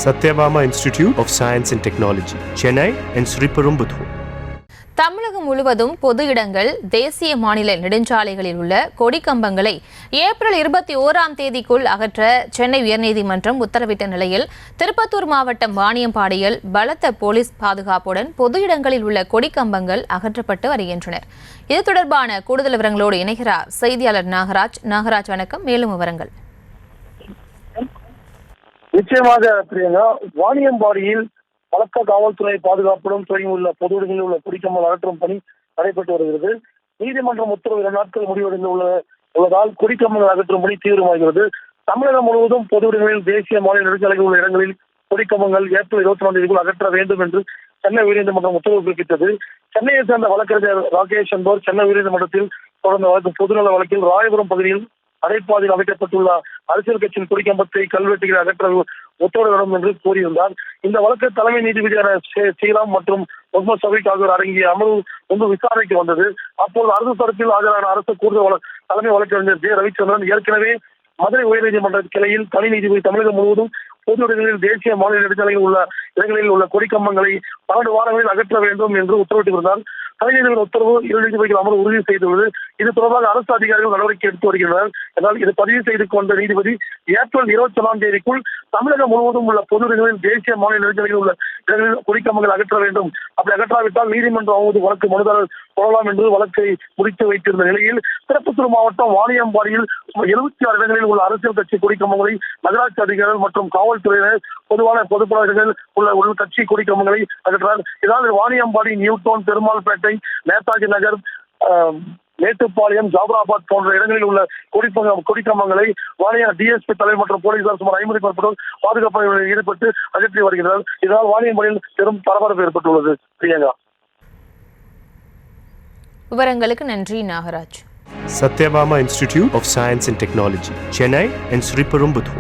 Satyabama Institute of Science and Technology, Chennai and Sriperumbudur. தமிழகம் முழுவதும் பொது இடங்கள், தேசிய மாநில நெடுஞ்சாலைகளில் உள்ள கொடிக்கம்பங்களை ஏப்ரல் 21ஆம் தேதிக்குள் அகற்ற சென்னை உயர்நீதிமன்றம் உத்தரவிட்ட நிலையில் திருப்பத்தூர் மாவட்டம் வாணியம்பாடியில் பலத்த போலீஸ் பாதுகாப்புடன் பொது இடங்களில் உள்ள கொடிக்கம்பங்கள் அகற்றப்பட்டு வருகின்றன. இது தொடர்பான கூடுதல் விவரங்களோடு இணைகிறார் செய்தியாளர் நாகராஜ். நாகராஜ், வணக்கம். மேலும் விவரங்கள். நிச்சயமாக பிரியங்கா, வாணியம்பாடியில் பலத்த காவல்துறை பாதுகாப்புடன் தொடங்கியுள்ள பொது இடங்களில் உள்ள கொடிக்கம்பல் அகற்றும் பணி நடைபெற்று வருகிறது. நீதிமன்றம் உத்தரவு 2 நாட்கள் முடிவடைந்து உள்ளதால் கொடிக்கம்பங்கள் அகற்றும் பணி தீவிரமாகிறது. தமிழகம் முழுவதும் பொது இடங்களில், தேசிய மாநில நெடுஞ்சாலைகள் உள்ள இடங்களில் கொடிக்கம்பங்கள் ஏப்ரல் 24ஆம் தேதிக்குள் அகற்ற வேண்டும் என்று சென்னை உயர்நீதிமன்றம் உத்தரவு பிறப்பித்தது. சென்னையை சேர்ந்த வழக்கறிஞர் ராகேஷ் என்பவர் சென்னை உயர்நீதிமன்றத்தில் தொடர்ந்த வழக்கு பொதுநல வழக்கில் ராயபுரம் பகுதியில் அடைப்பாதையில் அமைக்கப்பட்டுள்ள அரசியல் கட்சியின் கொடிக்கம்பத்தை கல்வெட்டுகளை அகற்ற உத்தரவிடும் என்று கூறியிருந்தார். இந்த வழக்கு தலைமை நீதிபதியான ஸ்ரீராம் மற்றும் முகமது சபீக் ஆகியோர் அடங்கிய அமர்வு முன்பு விசாரணைக்கு வந்தது. அப்போது அரசு தரப்பில் ஆஜரான அரசு கூடுதல் தலைமை வழக்கறிஞர் ஜே ரவிச்சந்திரன் ஏற்கனவே மதுரை உயர்நீதிமன்ற கிளையில் தனி நீதிபதி தமிழகம் முழுவதும் பொது இடங்களில், தேசிய மாநில நெடுஞ்சாலையில் உள்ள இடங்களில் உள்ள கொடிக்கம்பங்களை 12 வாரங்களில் அகற்ற வேண்டும் என்று உத்தரவிட்டிருந்தார். தனி நீதிபதி உத்தரவு 2 நீதிபதிகள் அமர்வு உறுதி செய்துள்ளது. இது தொடர்பாக அரசு அதிகாரிகள் நடவடிக்கை எடுத்து வருகின்றனர். என்றால் இது பதிவு செய்து கொண்ட நீதிபதி ஏப்ரல் 21ஆம் தேதிக்குள் தமிழகம் முழுவதும் உள்ள பொது இடங்களில், தேசிய மாநில நெடுஞ்சாலையில் உள்ள இடங்களில் கொடிக்கம்பங்கள் அகற்ற வேண்டும். அப்படி அகற்றாவிட்டால் நீதிமன்றம் அவமதிப்பு வழக்கு மனுதாரர் போடலாம் என்று வழக்கை முடித்து வைத்திருந்த நிலையில் திருப்பத்தூர் மாவட்டம் வாணியம்பாடியில் 76 இடங்களில் உள்ள அரசியல் கட்சி கொடிக்கம்பங்களை நகராட்சி அதிகாரிகள் மற்றும் காவல்துறையினர் பொதுவான பொதுப்பணிகள் உள்ள கட்சி கொடிக்கம்பங்களை அகற்றார். இதனால் வாணியம்பாடி, நியூடவுன், பெருமாள்பேட்டை, நேதாஜி நகர், மேட்டுப்பாளையம், ஜாபராபாத் போன்ற இடங்களில் உள்ள கொடிக்கம்பங்களை வாணிய டிஎஸ்பி தலைவர் மற்றும் போலீசார் சுமார் 50 மேற்பட்டோர் பாதுகாப்பு பணிகளில் ஈடுபட்டு அகற்றி வருகின்றனர். இதனால் வாணியம்பாடியில் பெரும் பரபரப்பு ஏற்பட்டுள்ளது. பிரியங்கா, விவரங்களுக்கு நன்றி Nagaraj. Satyabama Institute of Science and Technology, Chennai and Sriperumbudur.